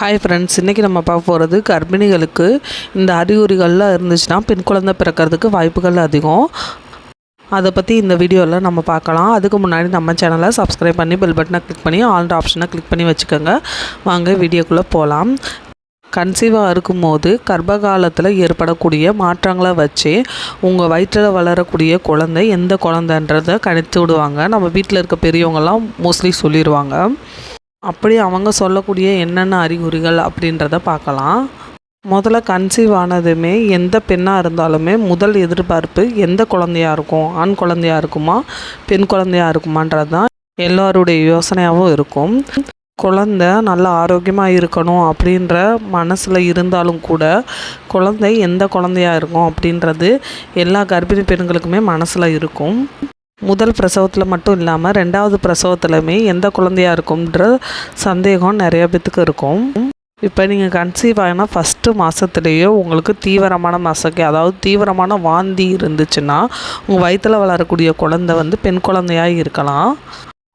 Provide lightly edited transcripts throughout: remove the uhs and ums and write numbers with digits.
Hi friends, இன்றைக்கி நம்ம பார்க்க போகிறது கர்ப்பிணிகளுக்கு இந்த அறிகுறிகள்லாம் இருந்துச்சுன்னா பெண் குழந்தை பிறக்கிறதுக்கு வாய்ப்புகள் அதிகம். அதை பற்றி இந்த வீடியோவில் நம்ம பார்க்கலாம். அதுக்கு முன்னாடி நம்ம சேனலை சப்ஸ்கிரைப் பண்ணி பெல் பட்டனை கிளிக் பண்ணி ஆல் ஆப்ஷனை கிளிக் பண்ணி வச்சுக்கோங்க. வாங்க வீடியோக்குள்ளே போகலாம். கன்சீவாக இருக்கும்போது கர்ப்ப காலத்தில் ஏற்படக்கூடிய மாற்றங்களை வச்சு உங்கள் வயிற்றில் வளரக்கூடிய குழந்தை எந்த குழந்தைன்றதை கணித்து விடுவாங்க. நம்ம வீட்டில் இருக்க பெரியவங்கள்லாம் மோஸ்ட்லி சொல்லிடுவாங்க. அப்படி அவங்க சொல்லக்கூடிய என்னென்ன அறிகுறிகள் அப்படின்றத பார்க்கலாம். முதல்ல கன்சீவ் ஆனதுமே எந்த பெண்ணாக இருந்தாலுமே முதல் எதிர்பார்ப்பு எந்த குழந்தையாக இருக்கும், ஆண் குழந்தையாக இருக்குமா பெண் குழந்தையாக இருக்குமான்றது தான் எல்லோருடைய யோசனையாகவும் இருக்கும். குழந்தை நல்லா ஆரோக்கியமாக இருக்கணும் அப்படின்ற மனசில் இருந்தாலும் கூட குழந்தை எந்த குழந்தையாக இருக்கும் அப்படின்றது எல்லா கர்ப்பிணி பெண்களுக்குமே மனசில் இருக்கும். முதல் பிரசவத்தில் மட்டும் இல்லாமல் ரெண்டாவது பிரசவத்துலையுமே எந்த குழந்தையாக இருக்கும்ன்ற சந்தேகம் நிறைய பேத்துக்கு இருக்கும். இப்போ நீங்கள் கன்சீவ் ஆகினா ஃபஸ்ட்டு மாதத்துலேயே உங்களுக்கு தீவிரமான மசக்கை, அதாவது தீவிரமான வாந்தி இருந்துச்சுன்னா உங்கள் வயிற்றில் வளரக்கூடிய குழந்தை பெண் குழந்தையாக இருக்கலாம்.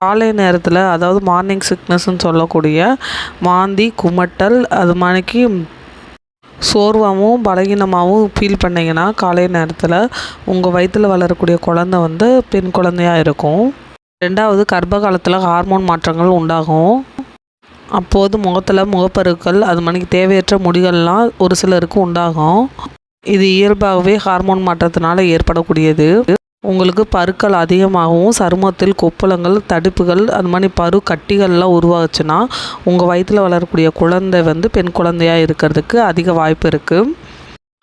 காலை நேரத்தில், அதாவது மார்னிங் சிக்னஸ்ன்னு சொல்லக்கூடிய வாந்தி, குமட்டல், அது மாதிரிக்கு சோர்வாகவும் பலகீனமாகவும் ஃபீல் பண்ணிங்கன்னா காலை நேரத்தில் உங்கள் வயிற்றில் வளரக்கூடிய குழந்தை பெண் குழந்தையாக இருக்கும். ரெண்டாவது, கர்ப்ப காலத்தில் ஹார்மோன் மாற்றங்கள் உண்டாகும். அப்போது முகத்தில் முகப்பருக்கள், அது மாதிரிக்கு தேவையற்ற முடிகள்லாம் ஒரு சிலருக்கு உண்டாகும். இது இயல்பாகவே ஹார்மோன் மாற்றத்தினால ஏற்படக்கூடியது. உங்களுக்கு பருக்கள் அதிகமாகவும் சருமத்தில் கொப்பளங்கள், தடிப்புகள், அது மாதிரி பரு கட்டிகள்லாம் உருவாச்சுன்னா உங்கள் வயிற்றில் வளரக்கூடிய குழந்தை பெண் குழந்தையாக இருக்கிறதுக்கு அதிக வாய்ப்பு இருக்குது.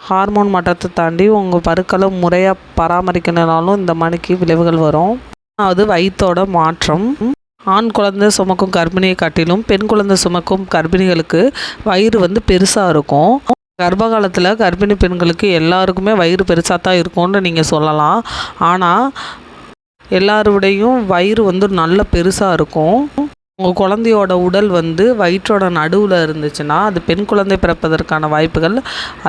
ஹார்மோன் மாற்றத்தை தாண்டி உங்கள் பருக்களை முறையாக பராமரிக்கணுனாலும் இந்த மாதிரிக்கு விளைவுகள் வரும். அதாவது வயிற்றோட மாற்றம். ஆண் குழந்தை சுமக்கும் கர்ப்பிணியை காட்டிலும் பெண் குழந்தை சுமக்கும் கர்ப்பிணிகளுக்கு வயிறு பெருசாக இருக்கும். கர்ப்ப காலத்தில் கர்ப்பிணி பெண்களுக்கு எல்லாருக்குமே வயிறு பெருசாக தான் இருக்கும்னு நீங்கள் சொல்லலாம். ஆனால் எல்லாருடையும் வயிறு நல்ல பெருசாக இருக்கும். உங்கள் குழந்தையோட உடல் வயிற்றோட நடுவில் இருந்துச்சுன்னா அது பெண் குழந்தை பிறப்பதற்கான வாய்ப்புகள்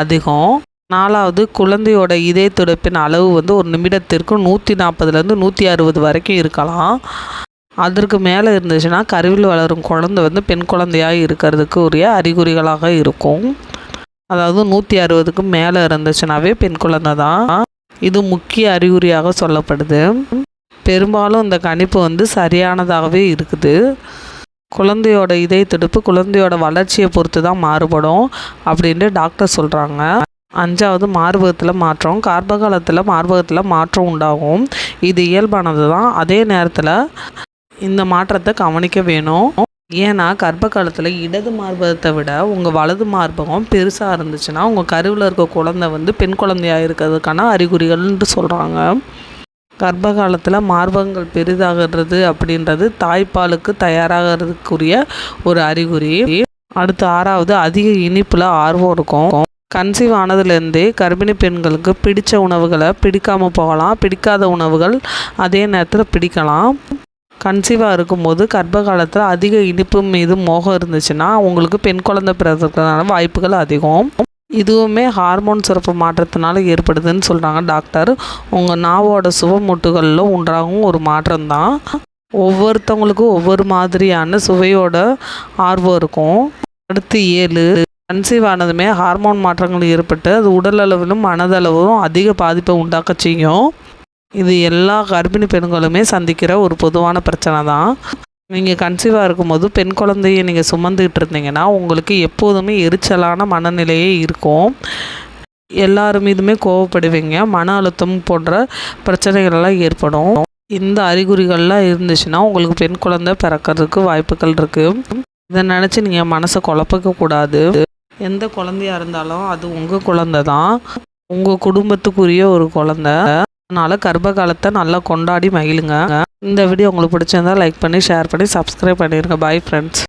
அதிகம். நாலாவது, குழந்தையோட இதய துடிப்பின் அளவு ஒரு நிமிடத்திற்கு 140லேருந்து 160 வரைக்கும் இருக்கலாம். அதற்கு மேலே இருந்துச்சுன்னா கருவில் வளரும் குழந்தை பெண் குழந்தையாக இருக்கிறதுக்கு உரிய அறிகுறிகளாக இருக்கும். அதாவது 160க்கு மேலே இருந்துச்சுனாவே பெண் குழந்தை தான். இது முக்கிய அறிகுறியாக சொல்லப்படுது. பெரும்பாலும் இந்த கணிப்பு சரியானதாகவே இருக்குது. குழந்தையோட இதய துடிப்பு குழந்தையோட வளர்ச்சியை பொறுத்து தான் மாறுபடும் அப்படின்ட்டு டாக்டர் சொல்கிறாங்க. அஞ்சாவது, மார்பகத்தில் மாற்றம். கர்ப்ப காலத்தில் மார்பகத்தில் மாற்றம் உண்டாகும். இது இயல்பானது தான். அதே நேரத்தில் இந்த மாற்றத்தை கவனிக்க வேணும். ஏன்னா கர்ப்ப காலத்தில் இடது மார்பகத்தை விட உங்கள் வலது மார்பகம் பெருசாக இருந்துச்சுன்னா உங்கள் கருவில் இருக்க குழந்தை பெண் குழந்தையாக இருக்கிறதுக்கான அறிகுறிகள்னு சொல்கிறாங்க. கர்ப்ப காலத்தில் மார்பகங்கள் பெரிதாகிறது அப்படின்றது தாய்ப்பாலுக்கு தயாராகிறதுக்குரிய ஒரு அறிகுறி. அடுத்து ஆறாவது, அதிக இனிப்பில் ஆர்வம் இருக்கும். கன்சீவ் ஆனதுலேருந்தே கர்ப்பிணி பெண்களுக்கு பிடித்த உணவுகளை பிடிக்காமல் போகலாம், பிடிக்காத உணவுகள் அதே நேரத்தில் பிடிக்கலாம். கன்சீவாக இருக்கும்போது கர்ப்ப காலத்தில் அதிக இனிப்பு மீது மோகம் இருந்துச்சுன்னா உங்களுக்கு பெண் குழந்தை பிறக்கிறதுக்கான வாய்ப்புகள் அதிகம். இதுவுமே ஹார்மோன் சுரப்பு மாற்றத்தினால ஏற்படுதுன்னு சொல்கிறாங்க டாக்டர். உங்கள் நாவோட சுவமொட்டுகளில் உண்டாகும் ஒரு மாற்றம் தான். ஒவ்வொருத்தவங்களுக்கும் ஒவ்வொரு மாதிரியான சுவையோட ஆர்வம் இருக்கும். அடுத்து 7, கன்சீவ் ஆனதுமே ஹார்மோன் மாற்றங்கள் ஏற்பட்டு அது உடல் அளவிலும் மனதளவிலும் அதிக பாதிப்பை உண்டாக்க செய்யும். இது எல்லா கர்ப்பிணி பெண்களுமே சந்திக்கிற ஒரு பொதுவான பிரச்சனை தான். நீங்கள் கன்சீவாக இருக்கும்போது பெண் குழந்தையை நீங்கள் சுமந்துக்கிட்டு இருந்தீங்கன்னா உங்களுக்கு எப்போதுமே எரிச்சலான மனநிலையே இருக்கும். எல்லார் மீதுமே கோவப்படுவீங்க. மன அழுத்தம் போன்ற பிரச்சனைகள்லாம் ஏற்படும். இந்த அறிகுறிகள்லாம் இருந்துச்சுன்னா உங்களுக்கு பெண் குழந்தை பிறக்கிறதுக்கு வாய்ப்புகள் இருக்குது. இதை நினச்சி நீங்கள் மனசை குழப்பிக்கக்கூடாது. எந்த குழந்தையாக இருந்தாலும் அது உங்கள் குழந்தை தான், உங்கள் குடும்பத்துக்குரிய ஒரு குழந்தை. அதனால் கர்ப்ப காலத்தை நல்லா கொண்டாடி மகிழுங்க. இந்த வீடியோ உங்களுக்கு பிடிச்சிருந்தா லைக் பண்ணி ஷேர் பண்ணி சப்ஸ்கிரைப் பண்ணிடுங்க. Bye friends.